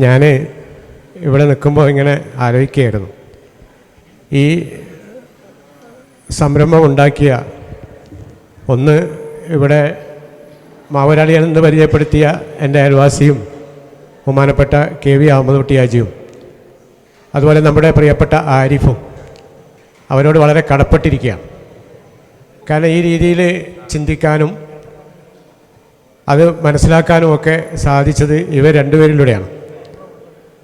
ഞാൻ ഇവിടെ നിൽക്കുമ്പോൾ ഇങ്ങനെ ആലോചിക്കുകയായിരുന്നു, ഈ സംരംഭം ഉണ്ടാക്കിയ ഒന്ന് ഇവിടെ മാവൂരാളിയെന്ന് പരിചയപ്പെടുത്തിയ എൻ്റെ അയൽവാസിയും ബഹുമാനപ്പെട്ട KV അഹമ്മദ് കുട്ടി ഹാജിയും, അതുപോലെ നമ്മുടെ പ്രിയപ്പെട്ട ആരിഫും അവരോട് വളരെ കടപ്പെട്ടിരിക്കുകയാണ്. കാരണം ഈ രീതിയിൽ ചിന്തിക്കാനും അത് മനസ്സിലാക്കാനും ഒക്കെ സാധിച്ചത് ഇവർ രണ്ടുപേരിലൂടെയാണ്.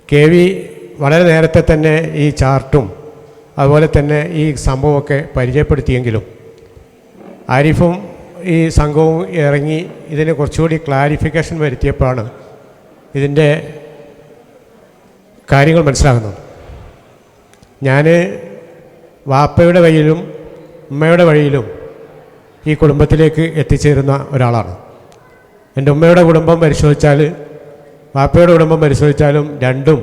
KV വളരെ നേരത്തെ തന്നെ ഈ ചാർട്ടും അതുപോലെ തന്നെ ഈ സംഭവമൊക്കെ പരിചയപ്പെടുത്തിയെങ്കിലും ആരിഫും ഈ സംഘവും ഇറങ്ങി ഇതിന് കുറച്ചുകൂടി ക്ലാരിഫിക്കേഷൻ വരുത്തിയപ്പോഴാണ് ഇതിൻ്റെ കാര്യങ്ങൾ മനസ്സിലാകുന്നത്. ഞാൻ വാപ്പയുടെ വഴിയിലും ഉമ്മയുടെ വഴിയിലും ഈ കുടുംബത്തിലേക്ക് എത്തിച്ചേരുന്ന ഒരാളാണ്. എൻ്റെ ഉമ്മയുടെ കുടുംബം പരിശോധിച്ചാൽ വാപ്പയുടെ കുടുംബം പരിശോധിച്ചാലും രണ്ടും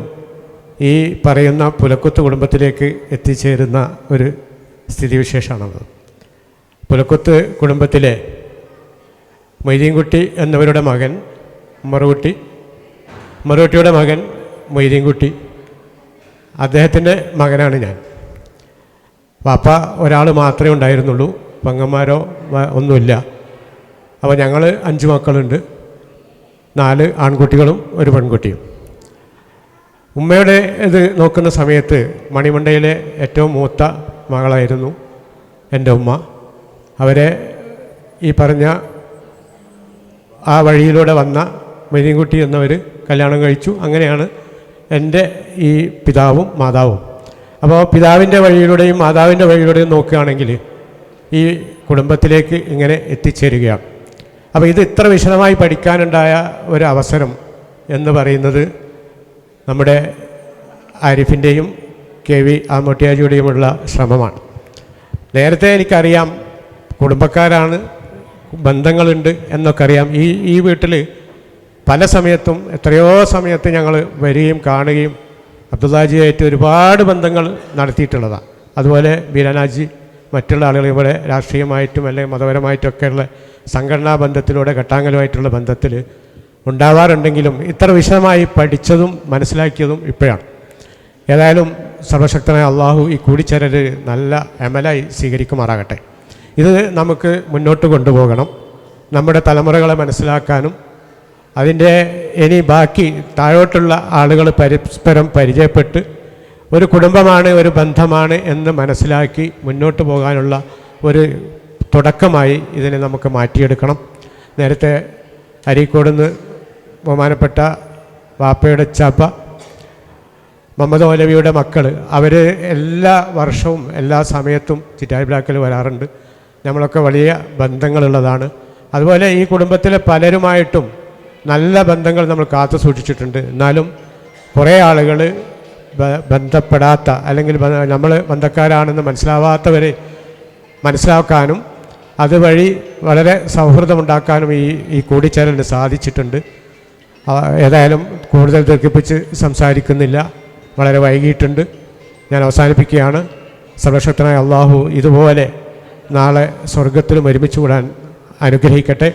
ഈ പറയുന്ന പുലക്കുത്ത് കുടുംബത്തിലേക്ക് എത്തിച്ചേരുന്ന ഒരു സ്ഥിതിവിശേഷമാണത്. പുലക്കുത്ത് കുടുംബത്തിലെ മൊയ്തീൻകുട്ടി എന്നവരുടെ മകൻ ഉമ്മറുകുട്ടിയുടെ മകൻ മൊയ്തീൻകുട്ടി, അദ്ദേഹത്തിൻ്റെ മകനാണ് ഞാൻ. വാപ്പ ഒരാൾ മാത്രമേ ഉണ്ടായിരുന്നുള്ളൂ, പെങ്ങന്മാരോ ഒന്നുമില്ല. അപ്പോൾ ഞങ്ങൾ 5 മക്കളുണ്ട്, 4 ആൺകുട്ടികളും ഒരു പെൺകുട്ടിയും. ഉമ്മയുടെ ഇത് നോക്കുന്ന സമയത്ത് മണിമണ്ടയിലെ ഏറ്റവും മൂത്ത മകളായിരുന്നു എൻ്റെ ഉമ്മ. അവരെ ഈ പറഞ്ഞ ആ വഴിയിലൂടെ വന്ന മൊയ്തീൻകുട്ടി എന്നവർ കല്യാണം കഴിച്ചു. അങ്ങനെയാണ് എൻ്റെ ഈ പിതാവും മാതാവും. അപ്പോൾ പിതാവിൻ്റെ വഴിയിലൂടെയും മാതാവിൻ്റെ വഴിയിലൂടെയും നോക്കുകയാണെങ്കിൽ ഈ കുടുംബത്തിലേക്ക് ഇങ്ങനെ എത്തിച്ചേരുകയാണ്. അപ്പോൾ ഇത് ഇത്ര വിശദമായി പഠിക്കാനുണ്ടായ ഒരു അവസരം എന്ന് പറയുന്നത് നമ്മുടെ ആരിഫിൻ്റെയും KV അഹമ്മദ് ഹാജിയുടെയുമുള്ള ശ്രമമാണ്. നേരത്തെ എനിക്കറിയാം, കുടുംബക്കാരാണ്, ബന്ധങ്ങളുണ്ട് എന്നൊക്കെ അറിയാം. ഈ വീട്ടിൽ പല സമയത്തും എത്രയോ സമയത്ത് ഞങ്ങൾ വരികയും കാണുകയും അബ്ദുല്ലാജിയായിട്ട് ഒരുപാട് ബന്ധങ്ങൾ നടത്തിയിട്ടുള്ളതാണ്. അതുപോലെ ബീരാനാജി മറ്റുള്ള ആളുകൾ ഇവിടെ രാഷ്ട്രീയമായിട്ടും അല്ലെങ്കിൽ മതപരമായിട്ടൊക്കെയുള്ള സംഘടനാ ബന്ധത്തിലൂടെ ഘട്ടാങ്കലുമായിട്ടുള്ള ബന്ധത്തിൽ ഉണ്ടാവാറുണ്ടെങ്കിലും ഇത്ര വിശദമായി പഠിച്ചതും മനസ്സിലാക്കിയതും ഇപ്പോഴാണ്. ഏതായാലും സർവശക്തനായ അള്ളാഹു ഈ കൂടിച്ചേരൽ നല്ല അമലായി സ്വീകരിക്കുമാറാകട്ടെ. ഇത് നമുക്ക് മുന്നോട്ട് കൊണ്ടുപോകണം, നമ്മുടെ തലമുറകളെ മനസ്സിലാക്കാനും അതിൻ്റെ ഇനി ബാക്കി താഴോട്ടുള്ള ആളുകൾ പരസ്പരം പരിചയപ്പെട്ട് ഒരു കുടുംബമാണ്, ഒരു ബന്ധമാണ് എന്ന് മനസ്സിലാക്കി മുന്നോട്ട് പോകാനുള്ള ഒരു തുടക്കമായി ഇതിനെ നമുക്ക് മാറ്റിയെടുക്കണം. നേരത്തെ അരീക്കോടുന്ന് ബഹുമാനപ്പെട്ട വാപ്പയുടെ ചാപ്പ മുഹമ്മദ് മൗലവിയുടെ മക്കൾ അവർ എല്ലാ വർഷവും എല്ലാ സമയത്തും ചിറ്റായി ബ്ലാക്കിൽ വരാറുണ്ട്. നമ്മളൊക്കെ വലിയ ബന്ധങ്ങളുള്ളതാണ്. അതുപോലെ ഈ കുടുംബത്തിലെ പലരുമായിട്ടും നല്ല ബന്ധങ്ങൾ നമ്മൾ കാത്തു സൂക്ഷിച്ചിട്ടുണ്ട്. എന്നാലും കുറേ ആളുകൾ ബന്ധപ്പെടാത്ത അല്ലെങ്കിൽ നമ്മൾ ബന്ധക്കാരാണെന്ന് മനസ്സിലാവാത്തവരെ മനസ്സിലാക്കാനും അതുവഴി വളരെ സൗഹൃദമുണ്ടാക്കാനും ഈ കൂടിച്ചേരലിന് സാധിച്ചിട്ടുണ്ട്. ഏതായാലും കൂടുതൽ ദീർഘിപ്പിച്ച് സംസാരിക്കുന്നില്ല, വളരെ വൈകിയിട്ടുണ്ട്. ഞാൻ അവസാനിപ്പിക്കുകയാണ്. സർവശക്തനായ അള്ളാഹു ഇതുപോലെ നാളെ സ്വർഗത്തിലും ഒരുമിച്ച് കൂടാൻ അനുഗ്രഹിക്കട്ടെ.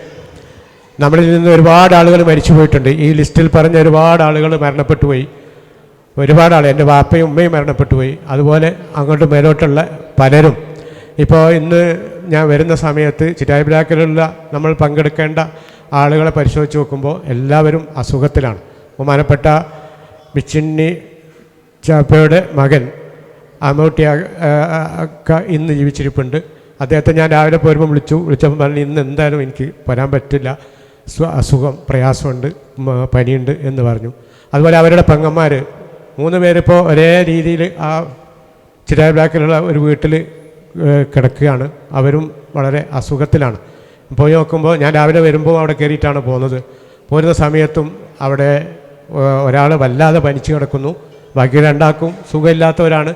നമ്മളിൽ നിന്ന് ഒരുപാട് ആളുകൾ മരിച്ചു പോയിട്ടുണ്ട്. ഈ ലിസ്റ്റിൽ പറഞ്ഞ ഒരുപാട് ആളുകൾ മരണപ്പെട്ടു പോയി. ഒരുപാട് ആൾ, എൻ്റെ വാപ്പയും ഉമ്മയും മരണപ്പെട്ടു പോയി. അതുപോലെ അങ്ങോട്ട് മേലോട്ടുള്ള പലരും. ഇപ്പോൾ ഇന്ന് ഞാൻ വരുന്ന സമയത്ത് ചിറ്റായി ബ്ലാക്കിലുള്ള നമ്മൾ പങ്കെടുക്കേണ്ട ആളുകളെ പരിശോധിച്ച് നോക്കുമ്പോൾ എല്ലാവരും അസുഖത്തിലാണ്. ബഹുമാനപ്പെട്ട മിച്ചിന്നി ചാപ്പയുടെ മകൻ അമ്മൂട്ടി ഇന്ന് ജീവിച്ചിരിപ്പുണ്ട്. അദ്ദേഹത്തെ ഞാൻ രാവിലെ പോരുമ്പോൾ വിളിച്ചപ്പോൾ പറഞ്ഞു ഇന്ന് എന്തായാലും എനിക്ക് വരാൻ പറ്റില്ല, അസുഖം പ്രയാസമുണ്ട്, പനിയുണ്ട് എന്ന് പറഞ്ഞു. അതുപോലെ അവരുടെ പെങ്ങന്മാർ 3 പേരിപ്പോൾ ഒരേ രീതിയിൽ ആ ചിറ്റായി ബ്ലാക്കിലുള്ള ഒരു വീട്ടിൽ കിടക്കുകയാണ്. അവരും വളരെ അസുഖത്തിലാണ്. പോയി നോക്കുമ്പോൾ ഞാൻ രാവിലെ വരുമ്പോൾ അവിടെ കയറിയിട്ടാണ് പോകുന്നത്. പോരുന്ന സമയത്തും അവിടെ ഒരാൾ വല്ലാതെ പനിച്ച് കിടക്കുന്നു, ബാക്കി 2 സുഖമില്ലാത്തവരാണ്.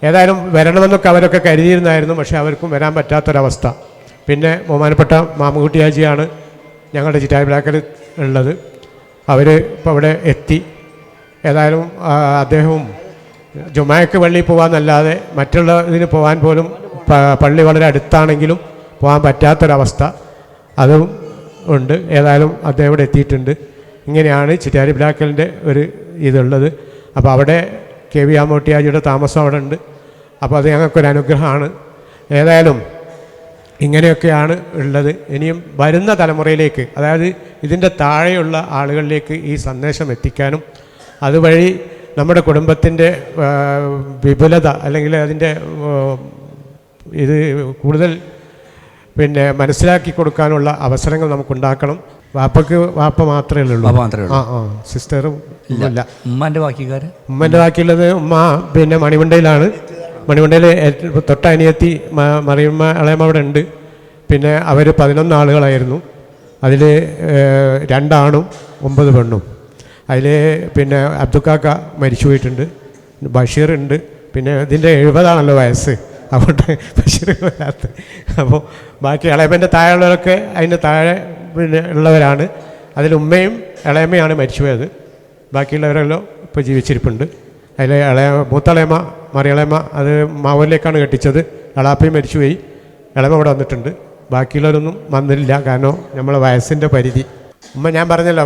ഏതായാലും വരണമെന്നൊക്കെ അവരൊക്കെ കരുതിയിരുന്നായിരുന്നു, പക്ഷേ അവർക്കും വരാൻ പറ്റാത്തൊരവസ്ഥ. പിന്നെ ബഹുമാനപ്പെട്ട മാമുകുട്ടി ഹാജിയാണ് ഞങ്ങളുടെ ചിറ്റായി ബ്ലാക്കിൽ ഉള്ളത്. അവർ ഇപ്പോൾ അവിടെ എത്തി. ഏതായാലും അദ്ദേഹവും ജുമാക്ക് പള്ളിയിൽ പോകാമെന്നല്ലാതെ മറ്റുള്ള ഇതിന് പോകാൻ പോലും പള്ളി വളരെ അടുത്താണെങ്കിലും പോകാൻ പറ്റാത്തൊരവസ്ഥ അതും ഉണ്ട്. ഏതായാലും അദ്ദേഹം ഇവിടെ എത്തിയിട്ടുണ്ട്. ഇങ്ങനെയാണ് ചിറ്റാരി ബ്ലാക്കലിൻ്റെ ഒരു ഇതുള്ളത്. അപ്പോൾ അവിടെ കെ വി ആമോട്ടിയാജിയുടെ താമസം അവിടെ ഉണ്ട്. അപ്പോൾ അത് ഞങ്ങൾക്കൊരു അനുഗ്രഹമാണ്. ഏതായാലും ഇങ്ങനെയൊക്കെയാണ് ഉള്ളത്. ഇനിയും വരുന്ന തലമുറയിലേക്ക്, അതായത് ഇതിൻ്റെ താഴെയുള്ള ആളുകളിലേക്ക് ഈ സന്ദേശം എത്തിക്കാനും അതുവഴി നമ്മുടെ കുടുംബത്തിൻ്റെ വിപുലത അല്ലെങ്കിൽ അതിൻ്റെ ഇത് കൂടുതൽ മനസ്സിലാക്കി കൊടുക്കാനുള്ള അവസരങ്ങൾ നമുക്കുണ്ടാക്കണം. വാപ്പ മാത്രമേ ഉള്ളൂ. സിസ്റ്ററും ഇല്ല. ഉമ്മൻ്റെ ബാക്കിയുള്ളത് ഉമ്മ മണിമണ്ടയിലാണ്. മണിമണ്ടയിൽ തൊട്ട അനിയത്തി മറിയമ്മ ഇളയമ്മ അവിടെ ഉണ്ട്. പിന്നെ അവർ 11 ആളുകളായിരുന്നു. അതിൽ 2 ആണും 9 പെണ്ണും. അതിൽ അബ്ദുക്കാക്ക മരിച്ചു പോയിട്ടുണ്ട്. ബഷീർ ഉണ്ട്. പിന്നെ ഇതിൻ്റെ 70 വയസ്സ്. അതുകൊണ്ട് ബഷീർ വരാത്ത. അപ്പോൾ ബാക്കി ഇളയമ്മൻ്റെ താഴെയുള്ളവരൊക്കെ അതിൻ്റെ താഴെ ഉള്ളവരാണ്. അതിൽ ഉമ്മയും ഇളയമ്മയാണ് മരിച്ചുപോയത്. ബാക്കിയുള്ളവരെല്ലാം ഇപ്പോൾ ജീവിച്ചിരിപ്പുണ്ട്. അതിൽ മൂത്തളയമ്മ മറിയളയമ്മ അത് മാവൂരിലേക്കാണ് കെട്ടിച്ചത്. എളാപ്പയും മരിച്ചുപോയി. ഇളയമ്മ ഇവിടെ വന്നിട്ടുണ്ട്. ബാക്കിയുള്ളവരൊന്നും വന്നില്ല, കാരണം നമ്മളെ വയസ്സിൻ്റെ പരിധി. ഉമ്മ ഞാൻ പറഞ്ഞല്ലോ,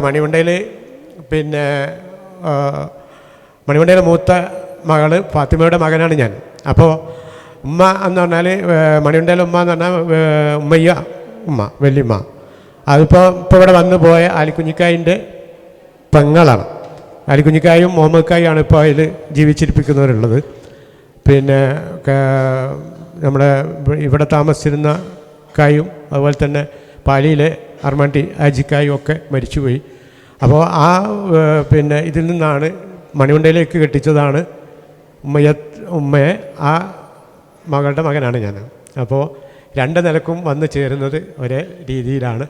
മണിമണ്ടയിലെ മൂത്ത മകൾ ഫാത്തിമയുടെ മകനാണ് ഞാൻ. അപ്പോൾ ഉമ്മ എന്ന് പറഞ്ഞാൽ മണിമണ്ടയിലെ ഉമ്മ എന്ന് പറഞ്ഞാൽ ഉമ്മയ്യ ഉമ്മ, വല്യമ്മ. അതിപ്പോൾ ഇവിടെ വന്നു പോയ ആലിക്കുഞ്ഞിക്കായിൻ്റെ പെങ്ങളാണ്. ആലിക്കുഞ്ഞിക്കായും മുഹമ്മദ്ക്കായും ഇപ്പോൾ അതിൽ ജീവിച്ചിരിപ്പിക്കുന്നവരുള്ളത്. നമ്മുടെ ഇവിടെ താമസിച്ചിരുന്ന കായും അതുപോലെ തന്നെ പാലിയിലെ അർമാണ്ടി ആജിക്കായും ഒക്കെ മരിച്ചുപോയി. അപ്പോൾ ഇതിൽ നിന്നാണ് മണിമണ്ടയിലേക്ക് കെട്ടിച്ചതാണ് ഉമ്മയെ. ആ മകളുടെ മകനാണ് ഞാൻ. അപ്പോൾ 2 നിലക്കും വന്നു ചേരുന്നത് ഒരേ രീതിയിലാണ്.